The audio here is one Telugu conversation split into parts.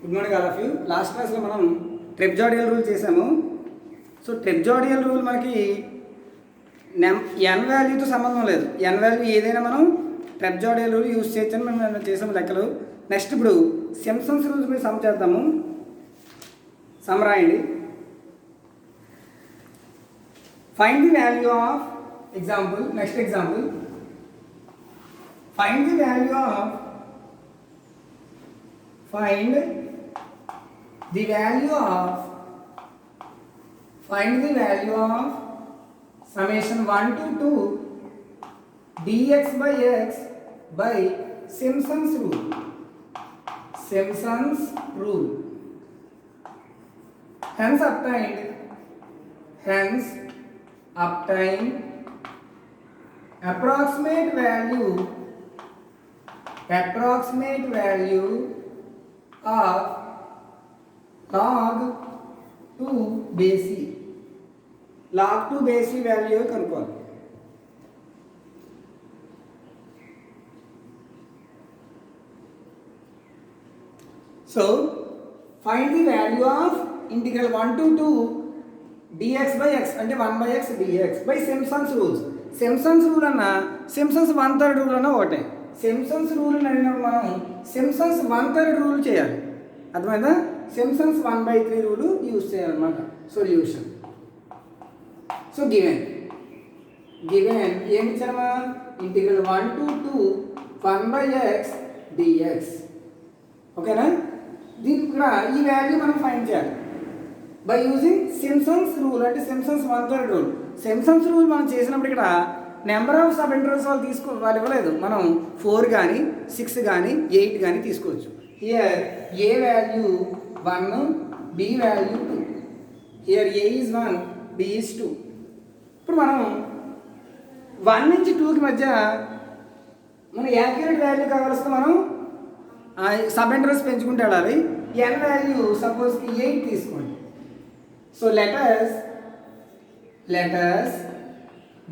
Good morning all of you. Last క్లాస్లో మనం ట్రెప్జాడియల్ రూల్ చేసాము. సో ట్రెప్జాడియల్ రూల్ మనకి ఎన్ వాల్యూతో సంబంధం లేదు. ఎన్ వాల్యూ ఏదైనా మనం ట్రెప్జాడియల్ రూల్ యూజ్ చేయొచ్చని మనం చేసాము లెక్కలు. నెక్స్ట్ ఇప్పుడు సింప్సన్స్ రూల్స్ మీద సమ్ చేద్దాము. సమ్ రాయండి. Find the value of example. Next example, find the value of summation 1 to 2 dx by x by Simpson's rule. Hence obtained approximate value of log 2 base e. log 2 base e value కనుక్కోవాలి. So find the value of integral 1 to 2 dx by x అంటే 1 by x dx by Simpson's rules. Simpson's rule అన్న సింప్సన్స్ 1/3 రూల్ అన్న ఒకటే. సింప్సన్స్ రూల్ అడిగినప్పుడు మనం సింప్సన్స్ 1/3 రూల్ చేయాలి. అర్థమైందా? సింప్సన్స్ 1/3 రూల్ యూజ్ చేయాలన్నమాట. సొల్యూషన్. సో గివెన్ ఏమి ఇచ్చామా? Integral 1 to 2 1 by x dx. ఓకేనా? దీనికి కూడా ఈ వాల్యూ మనం ఫైండ్ చేయాలి బై యూజింగ్ సింప్సన్స్ రూల్ అంటే సింప్సన్స్ 1/3 రూల్. సింప్సన్స్ రూల్ మనం చేసినప్పుడు ఇక్కడ నెంబర్ ఆఫ్ సబ్ ఇంటర్వల్స్ వాళ్ళు ఇవ్వలేదు. మనం 4 కానీ 6 కానీ 8 కానీ తీసుకోవచ్చు. Here A value 1, B value 2. Here A is 1, B is 2. ఇప్పుడు మనం 1 నుంచి 2కి మధ్య మన యాక్యురేట్ వాల్యూ కావాల్సిన మనం సబ్ ఇంటర్వల్స్ పెంచుకుంటూ వెళ్ళాలి. ఎన్ వాల్యూ సపోజ్కి 8 తీసుకోండి. So letters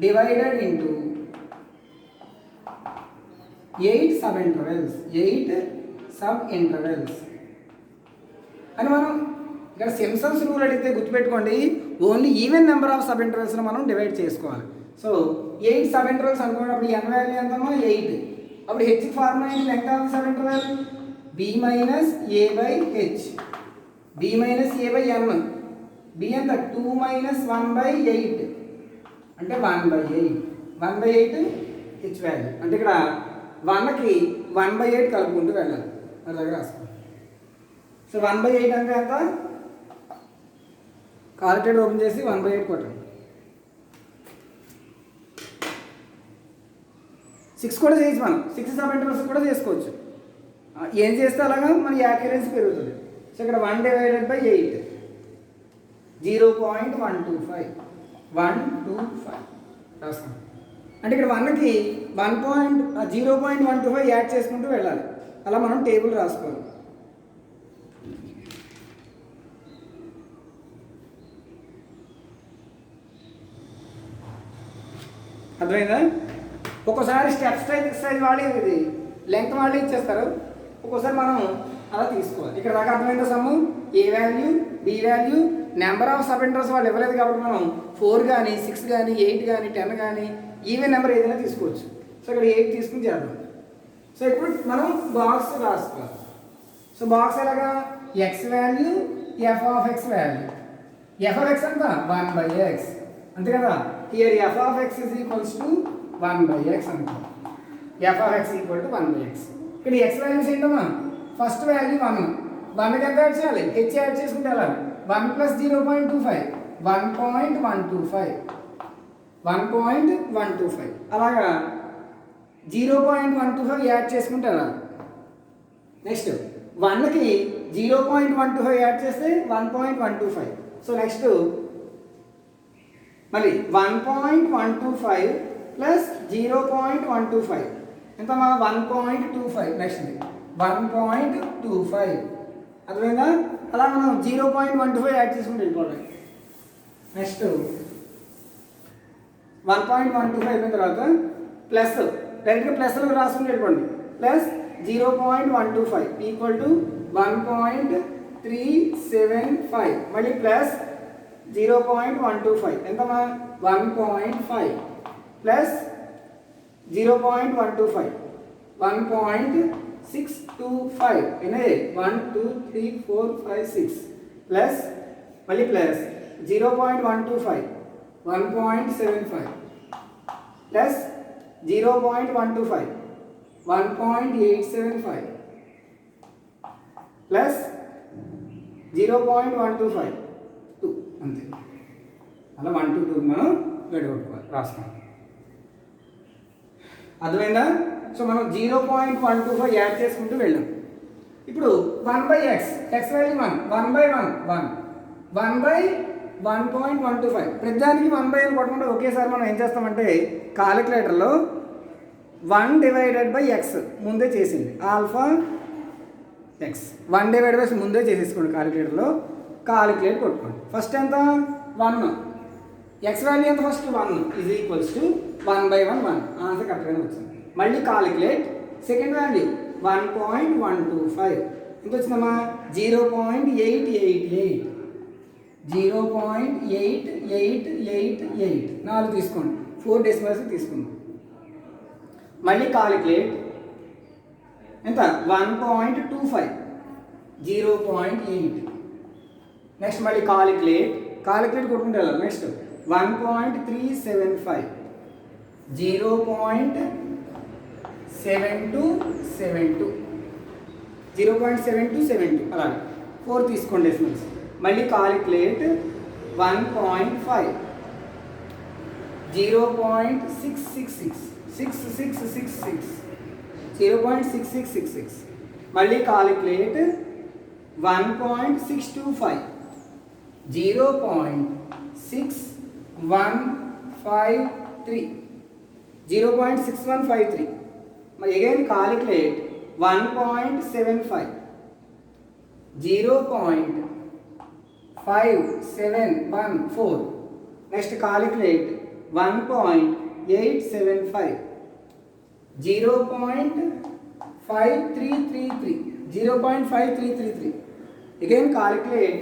divided into 8 sub intervals అని మనం ఇక్కడ సింప్సన్స్ రూల్ అడిగితే గుర్తుపెట్టుకోండి, only even number of sub ఇంటర్వల్స్ని మనం డివైడ్ చేసుకోవాలి. సో 8 సబ్ ఇంటర్వల్స్ అనుకున్నప్పుడు ఎన్ వాల్యూ ఎంతమో 8. అప్పుడు హెచ్ ఫార్ములా ఏంటి? Length of sub interval B minus A by H. B minus A by N. B ఎంత? 2 మైనస్ 1 బై 8 అంటే 1/8. 1/8 హెచ్ వాల్యూ అంటే ఇక్కడ 1కి 1/8 కలుపుకుంటూ వెళ్ళాలి. అది దగ్గర రాసుకోండి. సో 1/8 అంటే ఎంత? కాలిక్యులేటర్ ఓపెన్ చేసి 1/8 కొట్టండి. 6 కూడా చేయొచ్చు మనం. 6 సబ్ ఇంటర్వల్స్ కూడా చేసుకోవచ్చు. ఏం చేస్తే అలాగా మన యాక్యురసీ పెరుగుతుంది. సో ఇక్కడ 1/8 0.125 రాస్తాం. అంటే ఇక్కడ 1కి 0.125 యాడ్ చేసుకుంటూ వెళ్ళాలి. అలా మనం టేబుల్ రాసుకోవాలి. అర్థమైందా? ఒక్కోసారి స్టెప్ సైజ్ వాళ్ళు ఇది లెంగ్త్ వాళ్ళు ఇచ్చేస్తారు. ఒక్కోసారి మనం అలా తీసుకోవాలి. ఇక్కడ దాకా అర్థమైందా? సమ్ము A value, B value, number of sub intervals వాళ్ళు ఇవ్వలేదు కాబట్టి మనం 4 కానీ 6 కానీ 8 కానీ 10 కానీ ఈవెన్ నెంబర్ ఏదైనా తీసుకోవచ్చు. సో ఇక్కడ 8 తీసుకుని చేద్దాం. సో ఇప్పుడు మనం బాక్స్ రాసుకోవాలి. సో బాక్స్ ఎలాగా? X value, F of X value. F of X అంతా 1/x అంతే కదా. Here F of X is equals to 1/x అంటాం. F of X equal to 1/x. ఇక్కడ ఎక్స్ వాల్యూస్ ఏంటమ్మా? First value 1. 1కి ఎంత యాడ్ చేయాలి? హెచ్ యాడ్ చేసుకుంటే వెళ్ళాలి. 1 + 0.25 1.125 అలాగా 0.125 యాడ్ చేసుకుంటే వెళ్ళాలి. నెక్స్ట్ 1కి 0.125 యాడ్ చేస్తే 1.125. సో నెక్స్ట్ మళ్ళీ 1.125 ప్లస్ 0.125 ఎంతమా? 1.25. నెక్స్ట్ 1.25. అర్థమైందా? అలా మనం 0.125 యాడ్ చేసుకుంటే వెళ్ళిపోవాలి. నెక్స్ట్ 1.125 అయిపోయిన తర్వాత ప్లస్ డైరెక్ట్గా ప్లస్లో రాసుకుని వెళ్ళిపోండి. ప్లస్ 0.125 ఈక్వల్ టు 1.375 మళ్ళీ ప్లస్ 0.125 ఎంతమా 1.5 ప్లస్ 0.125 1.625 ఎన్ని 1 2 3 4 5 6 ప్లస్ మళ్ళీ ప్లస్ 0.125 1.75 ప్లస్ 0.125 1.875 ప్లస్ 0.125 2 అంతే అలా 1 to 2 మనం గడగొట్టుకోవాలి రాస్తాం అర్థమైందా సో మనం 0.125 యాడ్ చేసుకుంటూ వెళ్ళాం ఇప్పుడు 1/x x వాల్యూ 1/1.125 ప్రతిదానికి 1/n కొట్టకుండా ఒకేసారి మనం ఏం చేస్తామంటే కాలిక్యులేటర్లో 1/x ముందే చేసింది ఆల్ఫా x 1/x ముందే చేసేసుకోండి కాలిక్యులేటర్లో కాలిక్యులేట్ కొట్టుకోండి ఫస్ట్ ఎంత 1 x వాల్యూ ఎంత first 1 is equals to 1/1 answer కరెక్ట్గానే వచ్చింది మళ్ళీ కాలిక్యులేట్ సెకండ్ వాల్యూ 1.125 ఎంత వచ్చిందమ్మా 0.888 0.8888 4 తీసుకోండి 4 డెసిమల్స్ తీసుకుందాం మళ్ళీ కాలిక్యులేట్ ఎంత 1.25 0.8 నెక్స్ట్ మళ్ళీ కాలిక్యులేట్ కొట్టుకుంటే వెళ్ళాలి నెక్స్ట్ 1.375 0.7272 అలాగే 4 తీసుకోండి డెసిమల్స్ మళ్ళీ కాలిక్యులేట్ 1.5 0.6666 మళ్ళీ కాలిక్యులేట్ 1.625 0.6153 మరి again calculate 1.75 0.5714 next calculate 1.875 0.5333 again calculate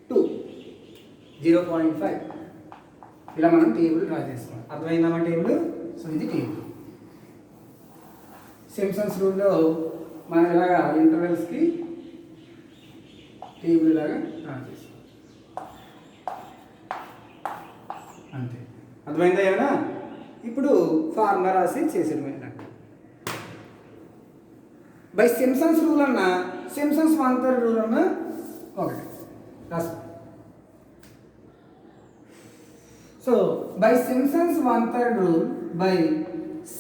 2 0.5 ఇలా మనం టేబుల్ డ్రా చేసుకోవాలి అర్థమైందా మన టేబుల్ సో ఇది టేబుల్ సింప్సన్స్ రూల్లో మనం ఇలాగా ఇంటర్వెల్స్కి టేబుల్ లాగా డ్రా చేసుకోవాలి అంతే అర్థమైందా ఏమైనా ఇప్పుడు ఫార్ములా రాసి చేసేది బై సింప్సన్స్ రూల్ అన్న సింప్సన్స్ 1/3 రూల్ అన్న ఒకటి రాసుకో so by Simpson's 1/3 rule by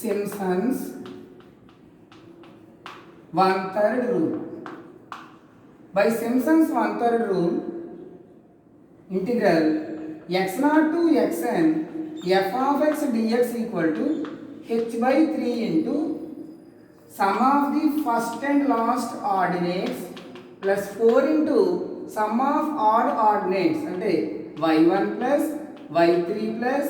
Simpson's 1/3 rule by Simpson's 1/3 rule integral x0 to xn f of x dx equal to h/3 into sum of the first and last ordinates plus 4 into sum of odd ordinates అంటే y1 plus y3 plus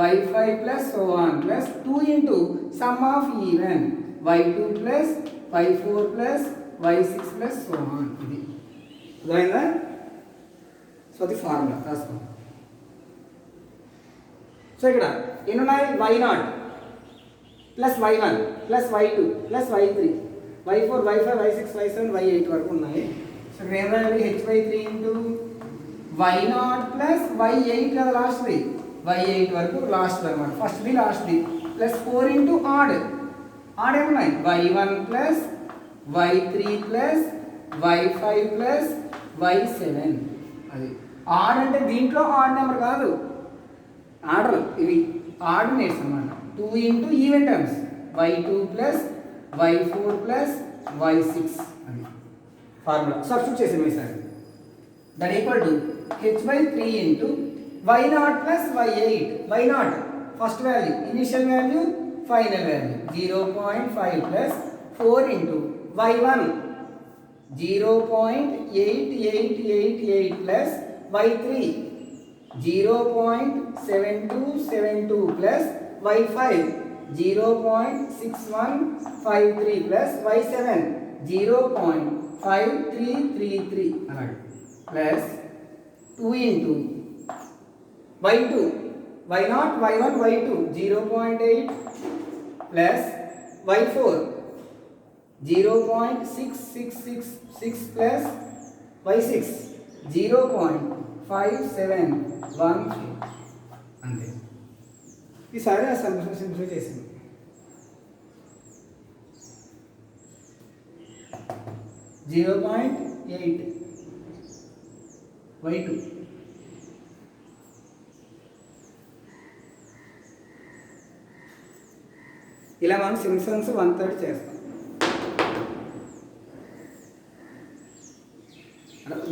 y5 plus so on plus 2 into sum of even y2 plus y4 plus y6 plus so on ఇది అర్థమైందా సో అది ఫార్ములా రాసుకోండి సో ఇక్కడ ఎన్ని ఉన్నాయి y0 plus y1 plus y2 plus y3 y4 y5 y6 y7 y8 వరకు ఉన్నాయి సో ఇక్కడ ఏం రాయాలి h/3 into y0 plus y8 కదా లాస్ట్ది y8 వరకు లాస్ట్ అనమాట ఫస్ట్ది లాస్ట్ది ప్లస్ 4 ఇంటూ ఆడ్ ఏమున్నాయి y1 plus y3 plus y5 plus y7 అది ఆడ్ అంటే దీంట్లో ఆడ్ నెంబర్ కాదు ఆర్డర్ ఇవి ఆర్డినేట్స్ అన్నమాట 2 into even terms y2 plus y4 plus y6 అని ఫార్ములా సబ్స్టిట్యూట్ చేసాం ఈసారి that equal to h/3 into y0 plus y8 first value initial value final value 0.5 plus 4 into y1 0.8888 plus y3 0.7272 plus y5 0.6153 plus y7 0.6 5333 అలాగే plus 2 into y2 y0 y1 y2 0.8 plus y4 0.6666 plus y6 0.5713 అంతే. ఈసారి ఆ సింప్లిఫై చేసింది. (0.8) y2 ఇలా మనం సింప్సన్స్ 1/3 చేస్తాం.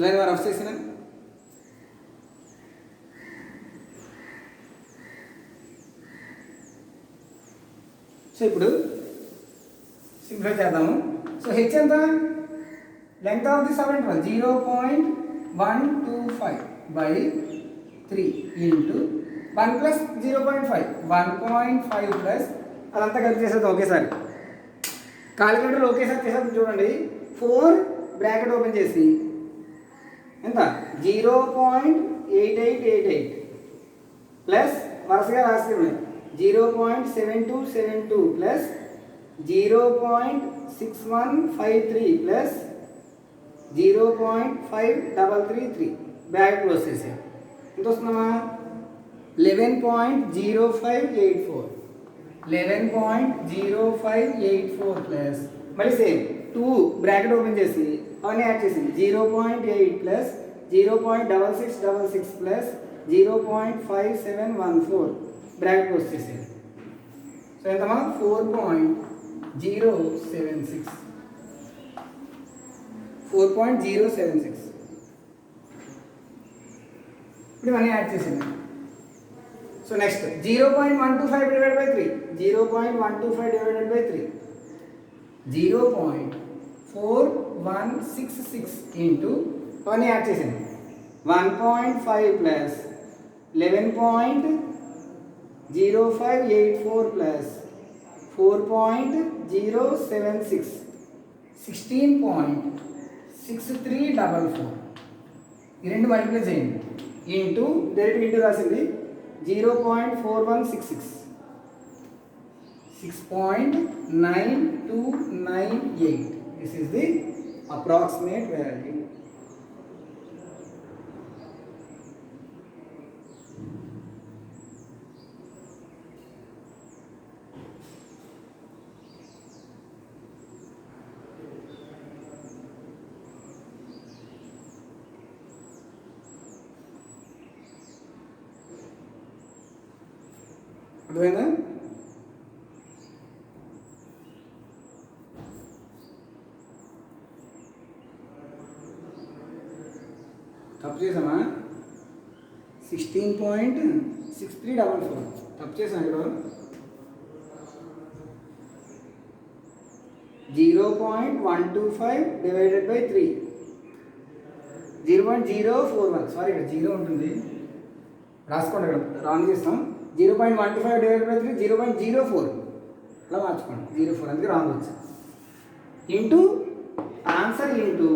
దాని వారు రఫ్ చేసిన సో ఇప్పుడు సింప్లిఫై చేద్దాము. సో హెచ్ ఎంత? Length of the subinterval 0.125/3 into 1 plus 0.5 1.5 plus అదంతా కలిపి చేసేది ఒకేసారి. కాలిక్యులేటర్ ఒకేసారి చేసేది చూడండి. 4 బ్రాకెట్ ఓపెన్ చేసి ఎంత 0.8888 ప్లస్ వరుసగా రాసి 0.7272 ప్లస్ 0.6153 ప్లస్ 0.5333 బ్రాకెట్ క్లోజ్ చేసాం. ఎంత వస్తుందమ్మా? 11.0584 11.0584 ప్లస్ మళ్ళీ సేమ్ 2 బ్రాకెట్ ఓపెన్ చేసి అవన్నీ యాడ్ చేసింది 0.8 ప్లస్ 0.6666 ప్లస్ 0.5714 బ్రాకెట్ క్లోజ్ చేసేది. సో ఎంతమ్మా? 4.076 4.076. ఇప్పుడు ఇవన్నీ యాడ్ చేసింది. So next 0.125 divided by 3 0.125 divided by 3 0.4166 into అవన్నీ యాడ్ చేసింది 1.5 ప్లస్ 11.0584 ప్లస్ 4.076 16.6344 ఈ రెండు మల్టిప్లై చేయండి ఇంటూ డైరెక్ట్ ఇంటూ రాసింది 0.4166 6.9298. This is the approximate value. అర్థమైందా? తప్పు చేసామా? 16.6344 తప్పు చేసాం. ఇక్కడ 0.125 డివైడెడ్ బై 3 0.041 సారీ ఇక్కడ 0 ఉంటుంది రాసుకోండి. ఇక్కడ రాంగ్ చేస్తాం. 0.125 డివైడెడ్ బై 3 0.04 అలా మార్చుకోండి 04 అందుకే రాంగ్ వచ్చింది. ఇంటూ ఆన్సర్ ఇంటూ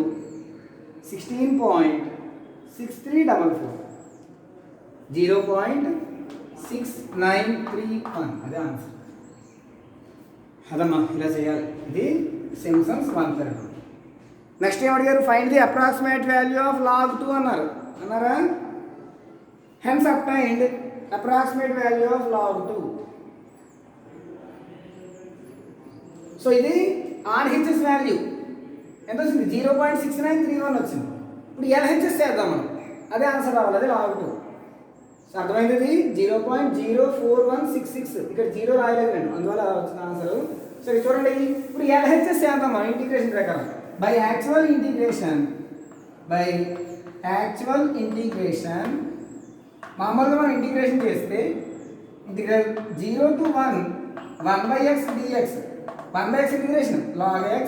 16.6344 0.6931 అదే ఆన్సర్. అదమ్మా ఇలా చేయాలి. ఇది సింప్సన్స్ 1/3. నెక్స్ట్ ఏం అడిగారు? Find the approximate value of log 2 అన్నారా? Hence obtained approximate value of log 2. So ఇది RHS వాల్యూ ఎంత వచ్చింది? 0.6931 వచ్చింది. ఇప్పుడు LHS చేద్దాం మనం, అదే ఆన్సర్ రావాలి, అదే log 2. సో అర్థమైంది. ఇది 0.04166 ఇక్కడ 0 రాయలేదు నేను, అందువల్ల వచ్చిన ఆన్సర్. సో ఇది చూడండి. ఇప్పుడు LHS చేద్దాం మనం ఇంటిగ్రేషన్ ప్రకారం. బై యాక్చువల్ ఇంటిగ్రేషన్ మామూలుగా మనం ఇంటిగ్రేషన్ చేస్తే integral 0 to 1 1/x dx 1/x integration log x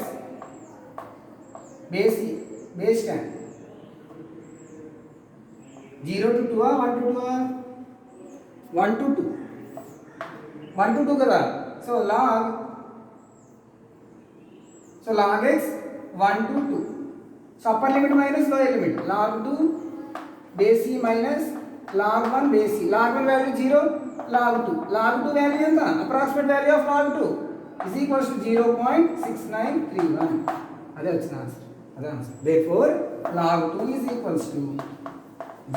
base tan 0 to 2 1 to 2 1 to 2 1 to 2 కదా. So log x 1 to 2 so upper limit minus lower limit log 2 base e minus log 1 base e. log 1 value 0, log 2 value ఎంత? Approximate value of log 2 is equals to 0.6931. అదే వచ్చిన ఆన్సర్. అదే answer. therefore log 2 is equals to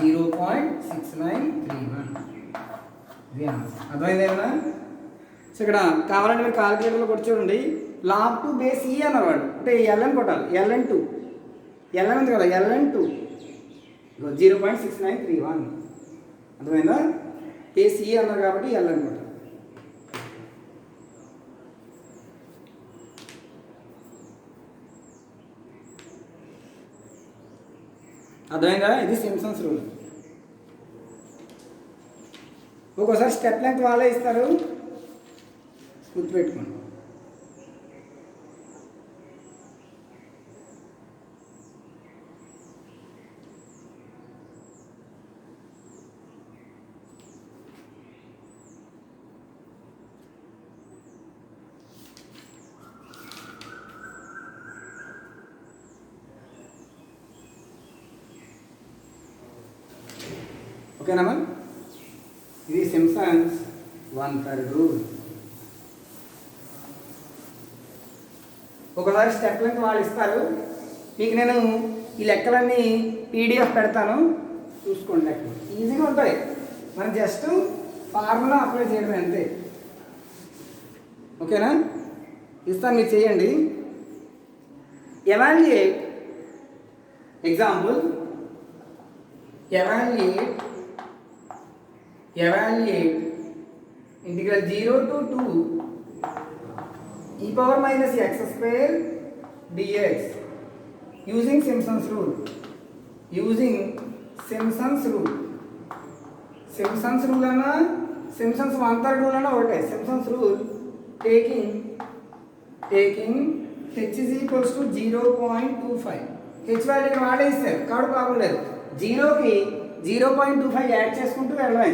0.6931. ఇది ఆన్సర్. అర్థమైందేనా? సో ఇక్కడ కావాలంటే మీరు కాలిక్యులేటర్లో కొట్టి చూడండి. log 2 base e అన్నవాడు అంటే ln కొట్టాలి. ln ఉంది కదా, ln2 0.6931. అర్థమైందా? base e అన్నారు కాబట్టి ln కొట్టాలి. అర్థమైందా? ఇది సింప్సన్స్ రూల్. ఒక్కోసారి స్టెప్ లెంగ్త్ వాళ్ళే ఇస్తారు, గుర్తుపెట్టుకోండి. ఓకేనా? ఇది సింప్సన్స్ 1/3 రూల్. ఒకసారి స్టెప్ లెంగ్త్ వాళ్ళు ఇస్తారు, మీకు నేను ఈ లెక్కలన్నీ PDF పెడతాను, చూసుకోండి. లెక్కలు ఈజీగా ఉంటాయి, మనం జస్ట్ ఫార్ములా అప్లై చేయడమే అంతే. ఓకేనా? ఇస్తాను, మీరు చేయండి. Evaluate example. evaluate integral 0 to 2 e power minus x square dx using Simpson's rule. Simpson's rule అన్నా Simpson's 1/3 rule అన్నా ఒకటే. Simpson's rule taking h is equals to 0.25. h value ఇక్కడ వాడే ఇస్తారు కాబట్టి ప్రాబ్లం లేదు. 0కి 0.25 యాడ్ చేసుకుంటూ వెళ్ళడమే.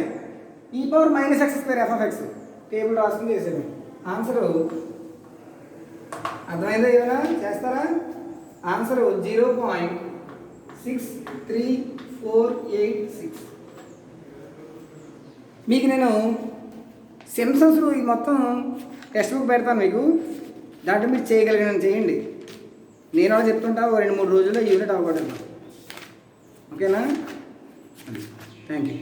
e power minus x square f of x table రాసుకుని చేసేది. ఆన్సరు అర్థమైందా? ఏమైనా చేస్తారా? ఆన్సరు 0.63486. మీకు నేను సింప్సన్స్ రూల్ మొత్తం టెక్స్ట్ బుక్ పెడతాను మీకు, దాంట్లో మీరు చేయగలిగిన చేయండి. నేను అలా చెప్తుంటా, 2-3 రోజుల్లో యూనిట్ అవ్వకూడదు. ఓకేనా? Thank you.